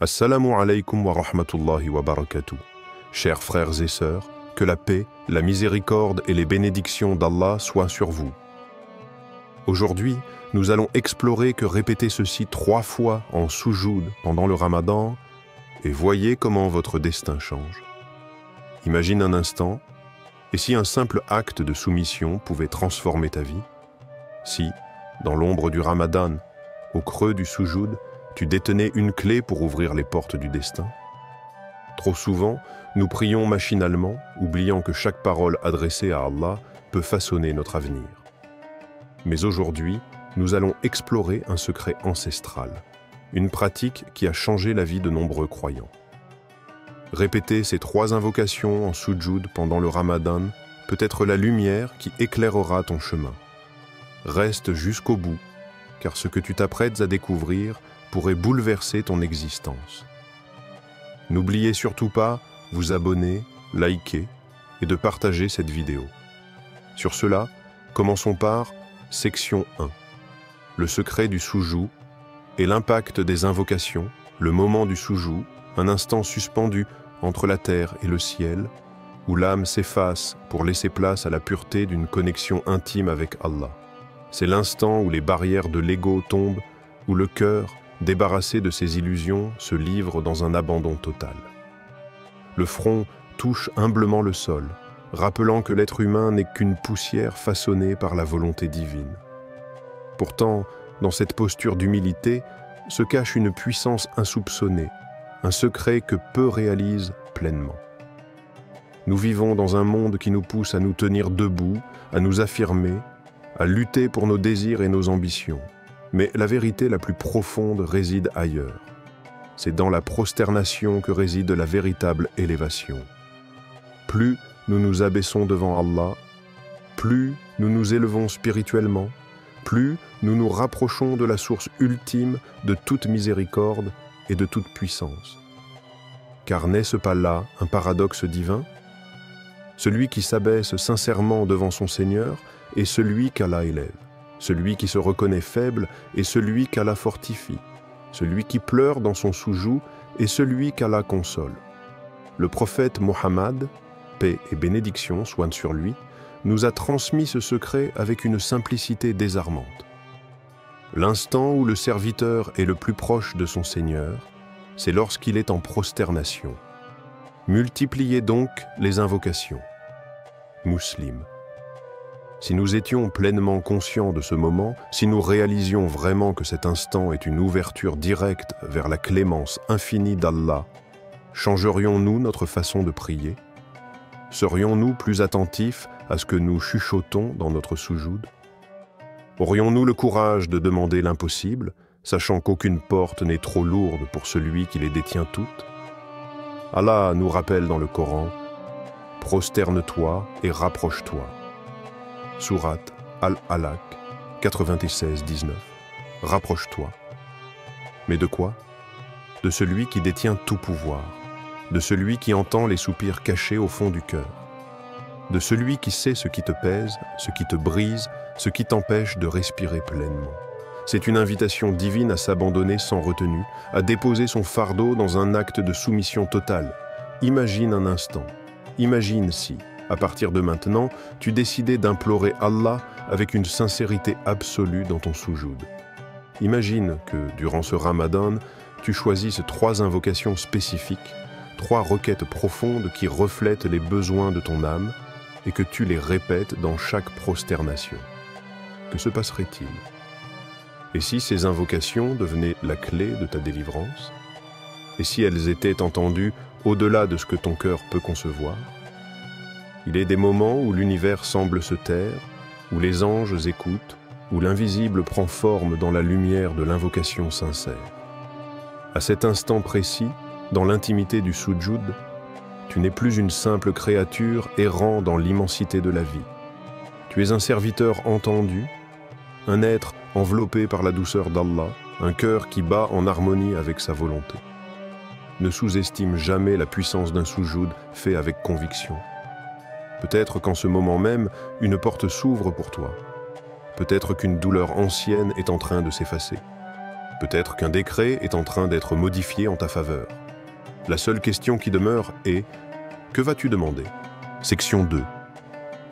Assalamu alaikum wa rahmatullahi wa barakatuh. Chers frères et sœurs, que la paix, la miséricorde et les bénédictions d'Allah soient sur vous. Aujourd'hui, nous allons explorer que répéter ceci 3 fois en soujoud pendant le Ramadan et voyez comment votre destin change. Imagine un instant, et si un simple acte de soumission pouvait transformer ta vie? Si, dans l'ombre du Ramadan, au creux du soujoud, tu détenais une clé pour ouvrir les portes du destin? Trop souvent, nous prions machinalement, oubliant que chaque parole adressée à Allah peut façonner notre avenir. Mais aujourd'hui, nous allons explorer un secret ancestral, une pratique qui a changé la vie de nombreux croyants. Répéter ces 3 invocations en soujoud pendant le Ramadan peut être la lumière qui éclairera ton chemin. Reste jusqu'au bout, car ce que tu t'apprêtes à découvrir pourrait bouleverser ton existence. N'oubliez surtout pas vous abonner, liker et de partager cette vidéo. Sur cela, commençons par section 1. Le secret du soujoud et l'impact des invocations, le moment du soujoud, un instant suspendu entre la terre et le ciel, où l'âme s'efface pour laisser place à la pureté d'une connexion intime avec Allah. C'est l'instant où les barrières de l'ego tombent, où le cœur, débarrassé de ses illusions, se livre dans un abandon total. Le front touche humblement le sol, rappelant que l'être humain n'est qu'une poussière façonnée par la volonté divine. Pourtant, dans cette posture d'humilité, se cache une puissance insoupçonnée, un secret que peu réalisent pleinement. Nous vivons dans un monde qui nous pousse à nous tenir debout, à nous affirmer, à lutter pour nos désirs et nos ambitions. Mais la vérité la plus profonde réside ailleurs. C'est dans la prosternation que réside la véritable élévation. Plus nous nous abaissons devant Allah, plus nous nous élevons spirituellement, plus nous nous rapprochons de la source ultime de toute miséricorde et de toute puissance. Car n'est-ce pas là un paradoxe divin? Celui qui s'abaisse sincèrement devant son Seigneur est celui qu'Allah élève. Celui qui se reconnaît faible est celui qu'Allah fortifie. Celui qui pleure dans son soujoud est celui qu'Allah console. Le prophète Mohammed, paix et bénédiction soient sur lui, nous a transmis ce secret avec une simplicité désarmante. L'instant où le serviteur est le plus proche de son Seigneur, c'est lorsqu'il est en prosternation. Multipliez donc les invocations. Muslim. Si nous étions pleinement conscients de ce moment, si nous réalisions vraiment que cet instant est une ouverture directe vers la clémence infinie d'Allah, changerions-nous notre façon de prier? Serions-nous plus attentifs à ce que nous chuchotons dans notre soujoud? Aurions-nous le courage de demander l'impossible, sachant qu'aucune porte n'est trop lourde pour celui qui les détient toutes? Allah nous rappelle dans le Coran « Prosterne-toi et rapproche-toi ». Sourate Al-Alaq 96-19. Rapproche-toi. Mais de quoi? De celui qui détient tout pouvoir, de celui qui entend les soupirs cachés au fond du cœur, de celui qui sait ce qui te pèse, ce qui te brise, ce qui t'empêche de respirer pleinement. C'est une invitation divine à s'abandonner sans retenue, à déposer son fardeau dans un acte de soumission totale. Imagine un instant, imagine si, à partir de maintenant, tu décidais d'implorer Allah avec une sincérité absolue dans ton soujoud. Imagine que, durant ce Ramadan, tu choisisses 3 invocations spécifiques, 3 requêtes profondes qui reflètent les besoins de ton âme et que tu les répètes dans chaque prosternation. Que se passerait-il? Et si ces invocations devenaient la clé de ta délivrance? Et si elles étaient entendues au-delà de ce que ton cœur peut concevoir? Il est des moments où l'univers semble se taire, où les anges écoutent, où l'invisible prend forme dans la lumière de l'invocation sincère. À cet instant précis, dans l'intimité du soujoud, tu n'es plus une simple créature errant dans l'immensité de la vie. Tu es un serviteur entendu, un être enveloppé par la douceur d'Allah, un cœur qui bat en harmonie avec sa volonté. Ne sous-estime jamais la puissance d'un soujoud fait avec conviction. Peut-être qu'en ce moment même, une porte s'ouvre pour toi. Peut-être qu'une douleur ancienne est en train de s'effacer. Peut-être qu'un décret est en train d'être modifié en ta faveur. La seule question qui demeure est « Que vas-tu demander ?» Section 2.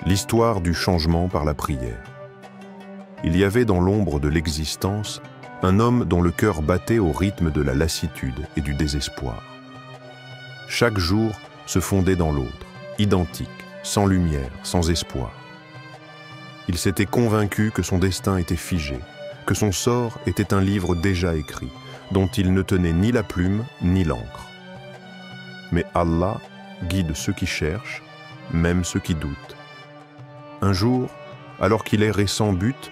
L'histoire du changement par la prière. Il y avait dans l'ombre de l'existence un homme dont le cœur battait au rythme de la lassitude et du désespoir. Chaque jour se fondait dans l'autre, identique, sans lumière, sans espoir. Il s'était convaincu que son destin était figé, que son sort était un livre déjà écrit, dont il ne tenait ni la plume ni l'encre. Mais Allah guide ceux qui cherchent, même ceux qui doutent. Un jour, alors qu'il errait sans but,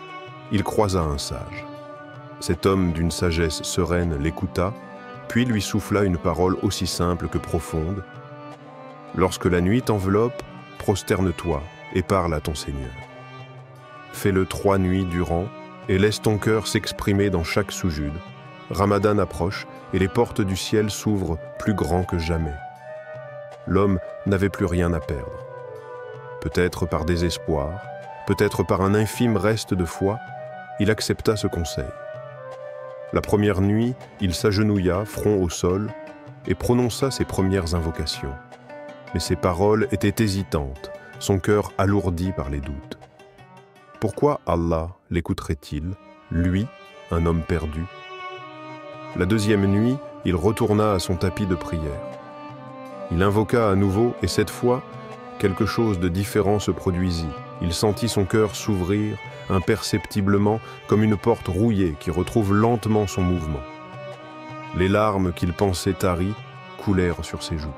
il croisa un sage. Cet homme d'une sagesse sereine l'écouta, puis lui souffla une parole aussi simple que profonde. « Lorsque la nuit t'enveloppe, prosterne-toi et parle à ton Seigneur. Fais-le 3 nuits durant et laisse ton cœur s'exprimer dans chaque soujude. Ramadan approche et les portes du ciel s'ouvrent plus grand que jamais. » L'homme n'avait plus rien à perdre. Peut-être par désespoir, peut-être par un infime reste de foi, il accepta ce conseil. La première nuit, il s'agenouilla, front au sol, et prononça ses premières invocations. Mais ses paroles étaient hésitantes, son cœur alourdi par les doutes. Pourquoi Allah l'écouterait-il, lui, un homme perdu? La deuxième nuit, il retourna à son tapis de prière. Il invoqua à nouveau, et cette fois, quelque chose de différent se produisit. Il sentit son cœur s'ouvrir imperceptiblement comme une porte rouillée qui retrouve lentement son mouvement. Les larmes qu'il pensait taries coulèrent sur ses joues.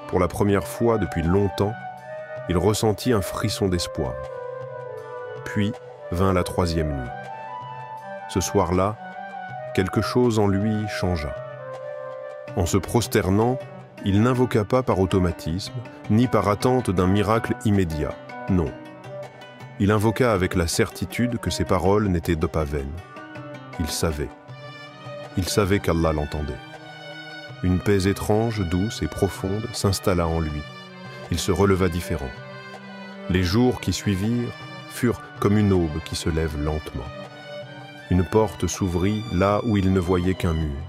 Pour la première fois depuis longtemps, il ressentit un frisson d'espoir. Puis vint la troisième nuit. Ce soir-là, quelque chose en lui changea. En se prosternant, il n'invoqua pas par automatisme, ni par attente d'un miracle immédiat, non. Il invoqua avec la certitude que ses paroles n'étaient pas vaines. Il savait qu'Allah l'entendait. Une paix étrange, douce et profonde s'installa en lui. Il se releva différent. Les jours qui suivirent furent comme une aube qui se lève lentement. Une porte s'ouvrit là où il ne voyait qu'un mur.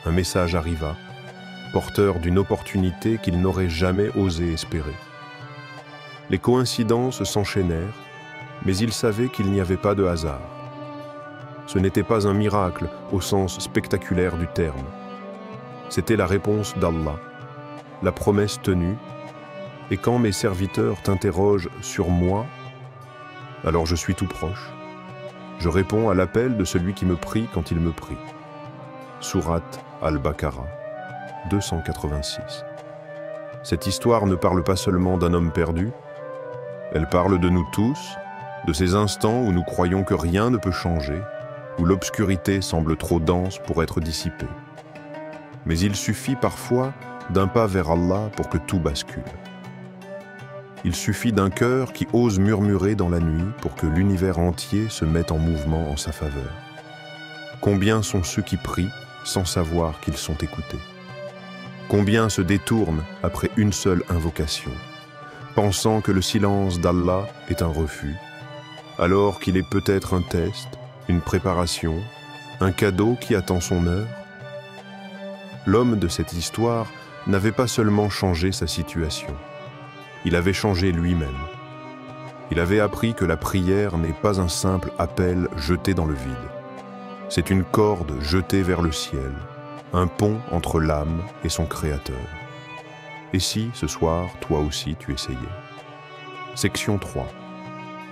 Un message arriva, porteur d'une opportunité qu'il n'aurait jamais osé espérer. Les coïncidences s'enchaînèrent, mais il savait qu'il n'y avait pas de hasard. Ce n'était pas un miracle au sens spectaculaire du terme. C'était la réponse d'Allah, la promesse tenue, et quand mes serviteurs t'interrogent sur moi, alors je suis tout proche. Je réponds à l'appel de celui qui me prie quand il me prie. Sourate Al-Baqarah, 286. Cette histoire ne parle pas seulement d'un homme perdu, elle parle de nous tous, de ces instants où nous croyons que rien ne peut changer, où l'obscurité semble trop dense pour être dissipée. Mais il suffit parfois d'un pas vers Allah pour que tout bascule. Il suffit d'un cœur qui ose murmurer dans la nuit pour que l'univers entier se mette en mouvement en sa faveur. Combien sont ceux qui prient sans savoir qu'ils sont écoutés? Combien se détournent après une seule invocation, pensant que le silence d'Allah est un refus, alors qu'il est peut-être un test, une préparation, un cadeau qui attend son heure? L'homme de cette histoire n'avait pas seulement changé sa situation, il avait changé lui-même. Il avait appris que la prière n'est pas un simple appel jeté dans le vide. C'est une corde jetée vers le ciel, un pont entre l'âme et son Créateur. Et si, ce soir, toi aussi tu essayais? Section 3.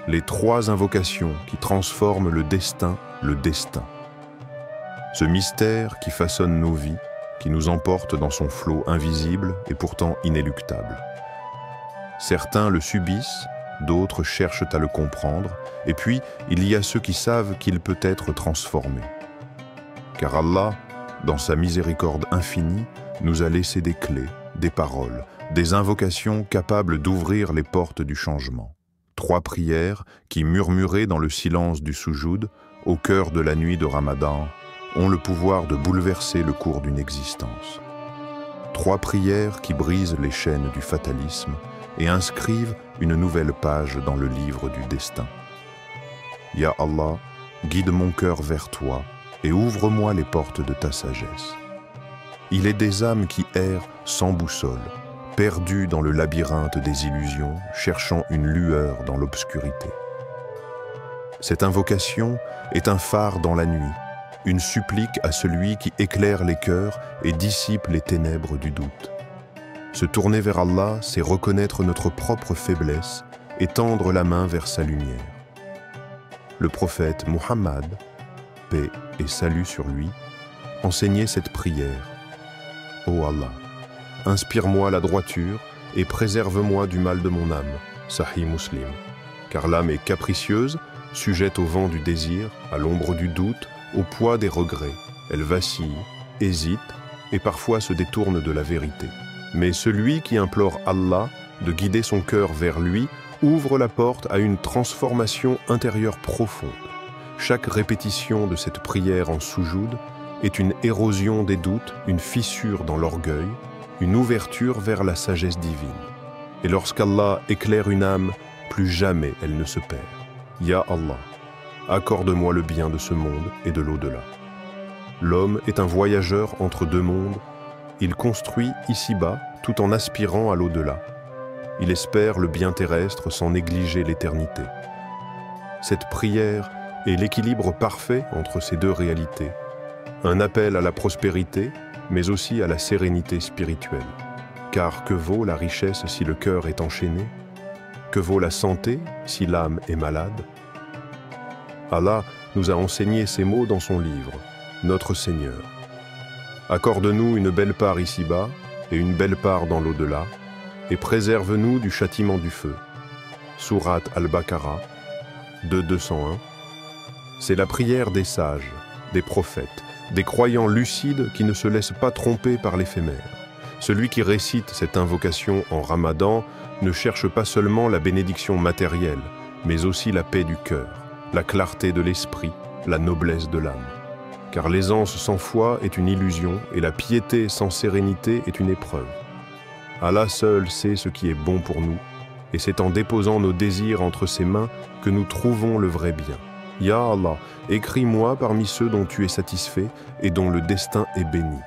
Les 3 invocations qui transforment le destin. Ce mystère qui façonne nos vies, qui nous emporte dans son flot invisible et pourtant inéluctable. Certains le subissent, d'autres cherchent à le comprendre, et puis il y a ceux qui savent qu'il peut être transformé. Car Allah, dans sa miséricorde infinie, nous a laissé des clés, des paroles, des invocations capables d'ouvrir les portes du changement. 3 prières qui, murmurées dans le silence du soujoud, au cœur de la nuit de Ramadan, ont le pouvoir de bouleverser le cours d'une existence. 3 prières qui brisent les chaînes du fatalisme et inscrivent une nouvelle page dans le livre du destin. Ya Allah, guide mon cœur vers toi et ouvre-moi les portes de ta sagesse. Il est des âmes qui errent sans boussole, perdues dans le labyrinthe des illusions, cherchant une lueur dans l'obscurité. Cette invocation est un phare dans la nuit, une supplique à celui qui éclaire les cœurs et dissipe les ténèbres du doute. Se tourner vers Allah, c'est reconnaître notre propre faiblesse et tendre la main vers sa lumière. Le prophète Muhammad, paix et salut sur lui, enseignait cette prière. Ô Allah, inspire-moi la droiture et préserve-moi du mal de mon âme. Sahih Muslim. Car l'âme est capricieuse, sujette au vent du désir, à l'ombre du doute, au poids des regrets. Elle vacille, hésite et parfois se détourne de la vérité. Mais celui qui implore Allah de guider son cœur vers lui ouvre la porte à une transformation intérieure profonde. Chaque répétition de cette prière en soujoud est une érosion des doutes, une fissure dans l'orgueil, une ouverture vers la sagesse divine. Et lorsqu'Allah éclaire une âme, plus jamais elle ne se perd. Ya Allah, accorde-moi le bien de ce monde et de l'au-delà. L'homme est un voyageur entre deux mondes. Il construit ici-bas tout en aspirant à l'au-delà. Il espère le bien terrestre sans négliger l'éternité. Cette prière est l'équilibre parfait entre ces deux réalités. Un appel à la prospérité, mais aussi à la sérénité spirituelle. Car que vaut la richesse si le cœur est enchaîné? Que vaut la santé si l'âme est malade? Allah nous a enseigné ces mots dans son livre, Notre Seigneur. Accorde-nous une belle part ici-bas et une belle part dans l'au-delà, et préserve-nous du châtiment du feu. Sourate Al-Baqarah 2:201. C'est la prière des sages, des prophètes, des croyants lucides qui ne se laissent pas tromper par l'éphémère. Celui qui récite cette invocation en Ramadan ne cherche pas seulement la bénédiction matérielle, mais aussi la paix du cœur, la clarté de l'esprit, la noblesse de l'âme. Car l'aisance sans foi est une illusion et la piété sans sérénité est une épreuve. Allah seul sait ce qui est bon pour nous, et c'est en déposant nos désirs entre ses mains que nous trouvons le vrai bien. Ya Allah, écris-moi parmi ceux dont tu es satisfait et dont le destin est béni.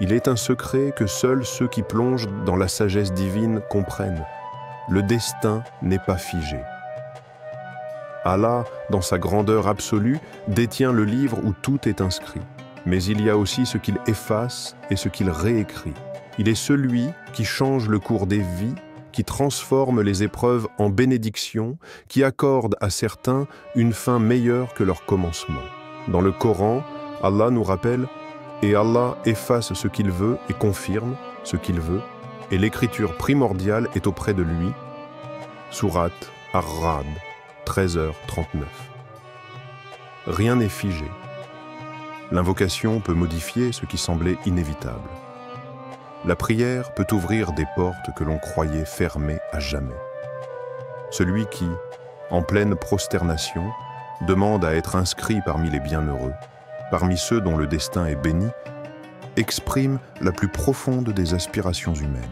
Il est un secret que seuls ceux qui plongent dans la sagesse divine comprennent. Le destin n'est pas figé. Allah, dans sa grandeur absolue, détient le livre où tout est inscrit. Mais il y a aussi ce qu'il efface et ce qu'il réécrit. Il est celui qui change le cours des vies, qui transforme les épreuves en bénédictions, qui accorde à certains une fin meilleure que leur commencement. Dans le Coran, Allah nous rappelle « Et Allah efface ce qu'il veut et confirme ce qu'il veut, et l'écriture primordiale est auprès de lui. » Sourate Ar-Ra'd 13h39. Rien n'est figé. L'invocation peut modifier ce qui semblait inévitable. La prière peut ouvrir des portes que l'on croyait fermées à jamais. Celui qui, en pleine prosternation, demande à être inscrit parmi les bienheureux, parmi ceux dont le destin est béni, exprime la plus profonde des aspirations humaines,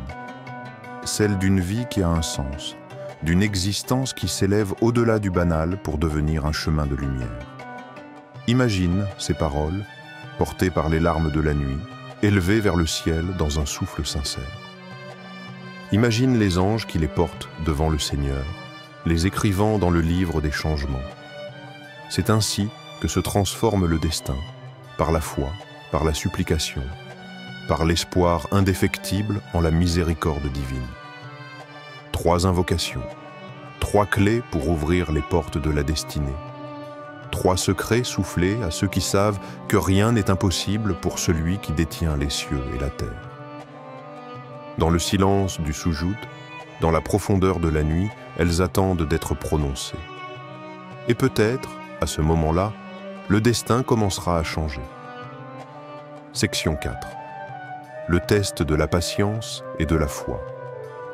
celle d'une vie qui a un sens, d'une existence qui s'élève au-delà du banal pour devenir un chemin de lumière. Imagine ces paroles, portées par les larmes de la nuit, élevées vers le ciel dans un souffle sincère. Imagine les anges qui les portent devant le Seigneur, les écrivant dans le livre des changements. C'est ainsi que se transforme le destin, par la foi, par la supplication, par l'espoir indéfectible en la miséricorde divine. 3 invocations, 3 clés pour ouvrir les portes de la destinée. 3 secrets soufflés à ceux qui savent que rien n'est impossible pour celui qui détient les cieux et la terre. Dans le silence du soujoud, dans la profondeur de la nuit, elles attendent d'être prononcées. Et peut-être, à ce moment-là, le destin commencera à changer. Section 4. Le test de la patience et de la foi.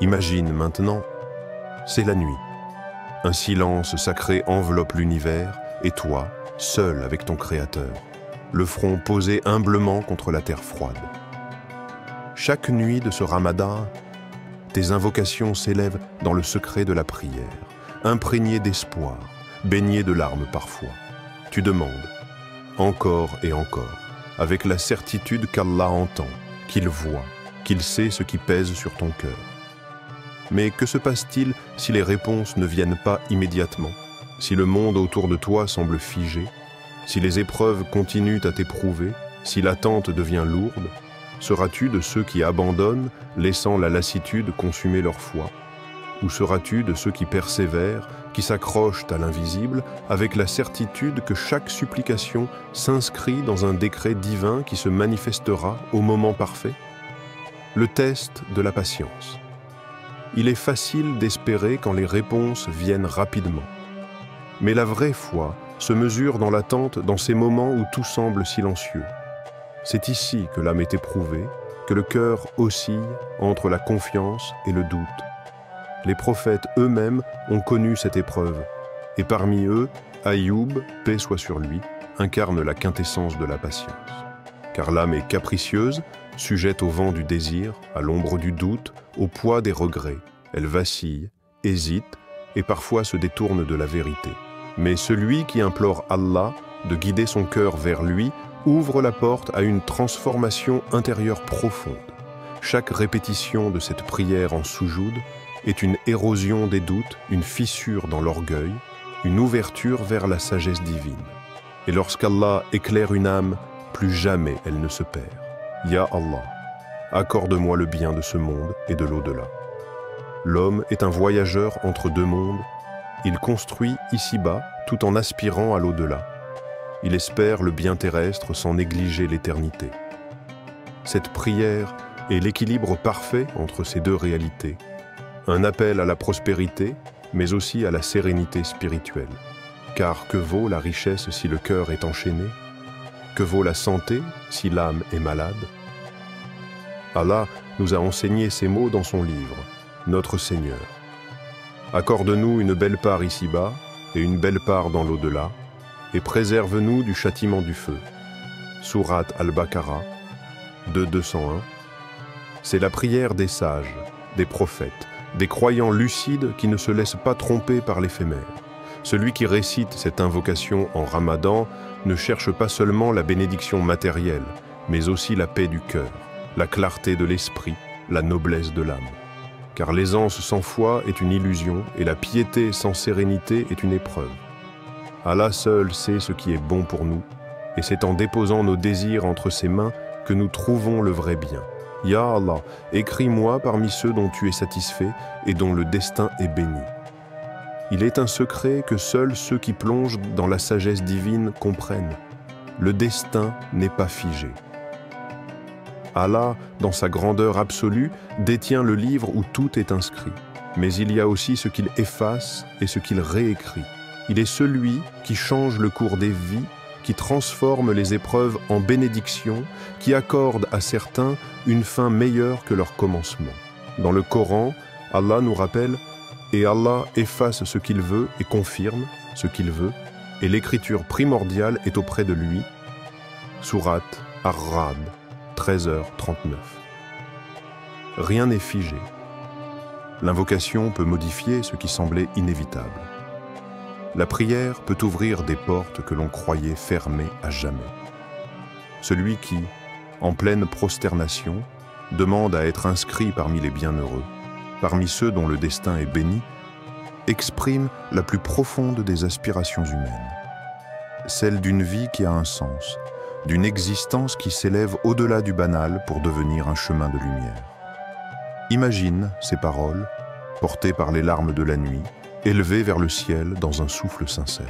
Imagine maintenant, c'est la nuit. Un silence sacré enveloppe l'univers et toi, seul avec ton Créateur, le front posé humblement contre la terre froide. Chaque nuit de ce Ramadan, tes invocations s'élèvent dans le secret de la prière, imprégnées d'espoir, baignées de larmes parfois. Tu demandes, encore et encore, avec la certitude qu'Allah entend, qu'il voit, qu'il sait ce qui pèse sur ton cœur. Mais que se passe-t-il si les réponses ne viennent pas immédiatement, si le monde autour de toi semble figé, si les épreuves continuent à t'éprouver, si l'attente devient lourde? Seras-tu de ceux qui abandonnent, laissant la lassitude consumer leur foi? Ou seras-tu de ceux qui persévèrent, qui s'accrochent à l'invisible, avec la certitude que chaque supplication s'inscrit dans un décret divin qui se manifestera au moment parfait? Le test de la patience. Il est facile d'espérer quand les réponses viennent rapidement. Mais la vraie foi se mesure dans l'attente, dans ces moments où tout semble silencieux. C'est ici que l'âme est éprouvée, que le cœur oscille entre la confiance et le doute. Les prophètes eux-mêmes ont connu cette épreuve, et parmi eux, Ayoub, paix soit sur lui, incarne la quintessence de la patience. Car l'âme est capricieuse, sujette au vent du désir, à l'ombre du doute, au poids des regrets. Elle vacille, hésite et parfois se détourne de la vérité. Mais celui qui implore Allah de guider son cœur vers lui ouvre la porte à une transformation intérieure profonde. Chaque répétition de cette prière en soujoud est une érosion des doutes, une fissure dans l'orgueil, une ouverture vers la sagesse divine. Et lorsqu'Allah éclaire une âme, plus jamais elle ne se perd. Ya Allah, accorde-moi le bien de ce monde et de l'au-delà. L'homme est un voyageur entre deux mondes. Il construit ici-bas tout en aspirant à l'au-delà. Il espère le bien terrestre sans négliger l'éternité. Cette prière est l'équilibre parfait entre ces deux réalités. Un appel à la prospérité, mais aussi à la sérénité spirituelle. Car que vaut la richesse si le cœur est enchaîné? Que vaut la santé si l'âme est malade? Allah nous a enseigné ces mots dans son livre, Notre Seigneur. Accorde-nous une belle part ici-bas et une belle part dans l'au-delà, et préserve-nous du châtiment du feu. Sourate Al-Baqarah 2:201. C'est la prière des sages, des prophètes, des croyants lucides qui ne se laissent pas tromper par l'éphémère. Celui qui récite cette invocation en Ramadan ne cherche pas seulement la bénédiction matérielle, mais aussi la paix du cœur, la clarté de l'esprit, la noblesse de l'âme. Car l'aisance sans foi est une illusion et la piété sans sérénité est une épreuve. Allah seul sait ce qui est bon pour nous, et c'est en déposant nos désirs entre ses mains que nous trouvons le vrai bien. Ya Allah, écris-moi parmi ceux dont tu es satisfait et dont le destin est béni. Il est un secret que seuls ceux qui plongent dans la sagesse divine comprennent. Le destin n'est pas figé. Allah, dans sa grandeur absolue, détient le livre où tout est inscrit. Mais il y a aussi ce qu'il efface et ce qu'il réécrit. Il est celui qui change le cours des vies, qui transforme les épreuves en bénédictions, qui accorde à certains une fin meilleure que leur commencement. Dans le Coran, Allah nous rappelle « Et Allah efface ce qu'il veut et confirme ce qu'il veut, et l'écriture primordiale est auprès de lui. » Sourate Ar-Ra'd 13h39. Rien n'est figé. L'invocation peut modifier ce qui semblait inévitable. La prière peut ouvrir des portes que l'on croyait fermées à jamais. Celui qui, en pleine prosternation, demande à être inscrit parmi les bienheureux, parmi ceux dont le destin est béni, exprime la plus profonde des aspirations humaines, celle d'une vie qui a un sens, d'une existence qui s'élève au-delà du banal pour devenir un chemin de lumière. Imagine ces paroles, portées par les larmes de la nuit, élevées vers le ciel dans un souffle sincère.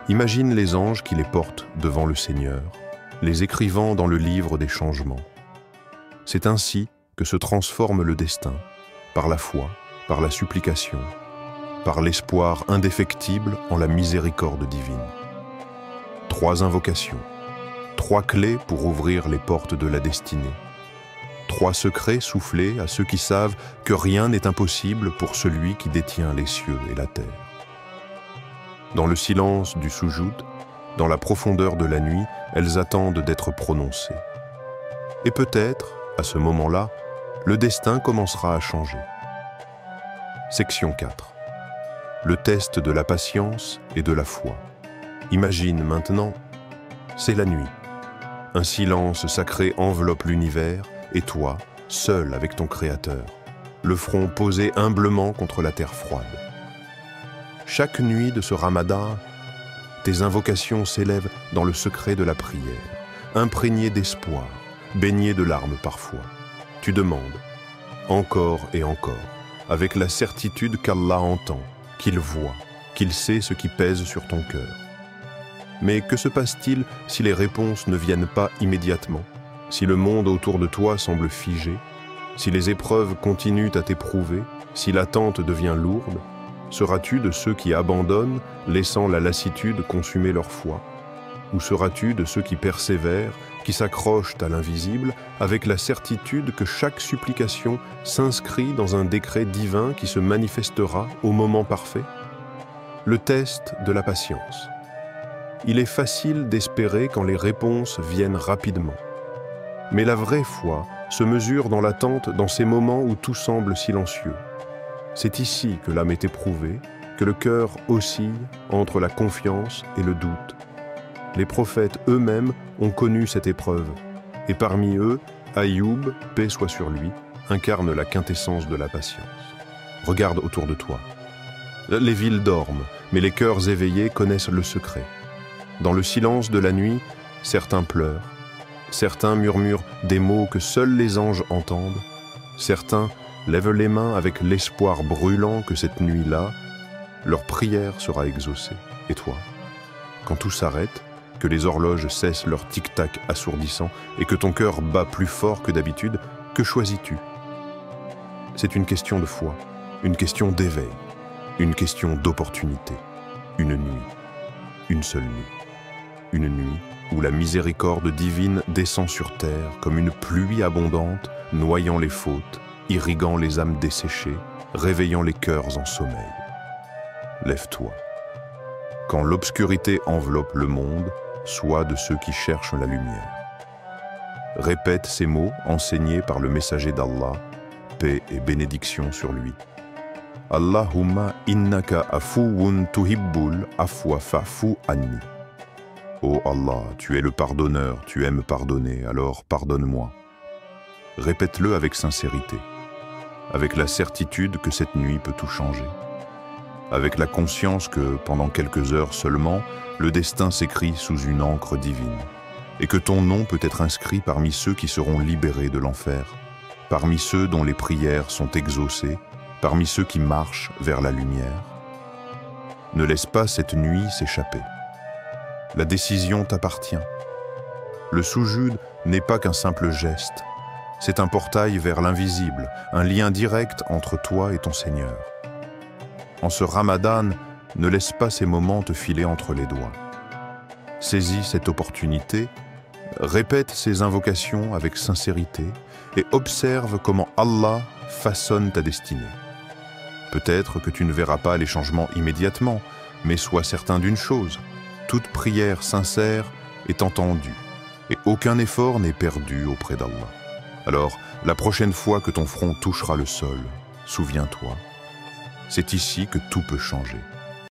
Imagine les anges qui les portent devant le Seigneur, les écrivant dans le livre des changements. C'est ainsi que se transforme le destin, par la foi, par la supplication, par l'espoir indéfectible en la miséricorde divine. 3 invocations, 3 clés pour ouvrir les portes de la destinée. 3 secrets soufflés à ceux qui savent que rien n'est impossible pour celui qui détient les cieux et la terre. Dans le silence du soujoud, dans la profondeur de la nuit, elles attendent d'être prononcées. Et peut-être, à ce moment-là, le destin commencera à changer. Section 4. Le test de la patience et de la foi. Imagine maintenant c'est la nuit. Un silence sacré enveloppe l'univers, et toi, seul avec ton Créateur, le front posé humblement contre la terre froide. Chaque nuit de ce ramadan, tes invocations s'élèvent dans le secret de la prière, imprégnées d'espoir, baignées de larmes parfois. Tu demandes, encore et encore, avec la certitude qu'Allah entend, qu'il voit, qu'il sait ce qui pèse sur ton cœur. Mais que se passe-t-il si les réponses ne viennent pas immédiatement, si le monde autour de toi semble figé, si les épreuves continuent à t'éprouver, si l'attente devient lourde? Seras-tu de ceux qui abandonnent, laissant la lassitude consumer leur foi? Ou seras-tu de ceux qui persévèrent, qui s'accrochent à l'invisible, avec la certitude que chaque supplication s'inscrit dans un décret divin qui se manifestera au moment parfait? Le test de la patience. Il est facile d'espérer quand les réponses viennent rapidement. Mais la vraie foi se mesure dans l'attente, dans ces moments où tout semble silencieux. C'est ici que l'âme est éprouvée, que le cœur oscille entre la confiance et le doute. Les prophètes eux-mêmes ont connu cette épreuve, et parmi eux, Ayoub, paix soit sur lui, incarne la quintessence de la patience. Regarde autour de toi. Les villes dorment, mais les cœurs éveillés connaissent le secret. Dans le silence de la nuit, certains pleurent, certains murmurent des mots que seuls les anges entendent, certains lèvent les mains avec l'espoir brûlant que cette nuit-là, leur prière sera exaucée. Et toi, quand tout s'arrête, que les horloges cessent leur tic-tac assourdissant et que ton cœur bat plus fort que d'habitude, que choisis-tu? C'est une question de foi, une question d'éveil, une question d'opportunité, une nuit, une seule nuit. Une nuit où la miséricorde divine descend sur terre comme une pluie abondante, noyant les fautes, irriguant les âmes desséchées, réveillant les cœurs en sommeil. Lève-toi. Quand l'obscurité enveloppe le monde, sois de ceux qui cherchent la lumière. Répète ces mots enseignés par le messager d'Allah, paix et bénédiction sur lui. Allahumma innaka afuwun tuhibbul afwa fa'fu anni. Ô Allah, tu es le pardonneur, tu aimes pardonner, alors pardonne-moi. Répète-le avec sincérité, avec la certitude que cette nuit peut tout changer, avec la conscience que, pendant quelques heures seulement, le destin s'écrit sous une encre divine, et que ton nom peut être inscrit parmi ceux qui seront libérés de l'enfer, parmi ceux dont les prières sont exaucées, parmi ceux qui marchent vers la lumière. Ne laisse pas cette nuit s'échapper. La décision t'appartient. Le soujud n'est pas qu'un simple geste. C'est un portail vers l'invisible, un lien direct entre toi et ton Seigneur. En ce ramadan, ne laisse pas ces moments te filer entre les doigts. Saisis cette opportunité, répète ces invocations avec sincérité et observe comment Allah façonne ta destinée. Peut-être que tu ne verras pas les changements immédiatement, mais sois certain d'une chose. Toute prière sincère est entendue et aucun effort n'est perdu auprès d'Allah. Alors, la prochaine fois que ton front touchera le sol, souviens-toi, c'est ici que tout peut changer.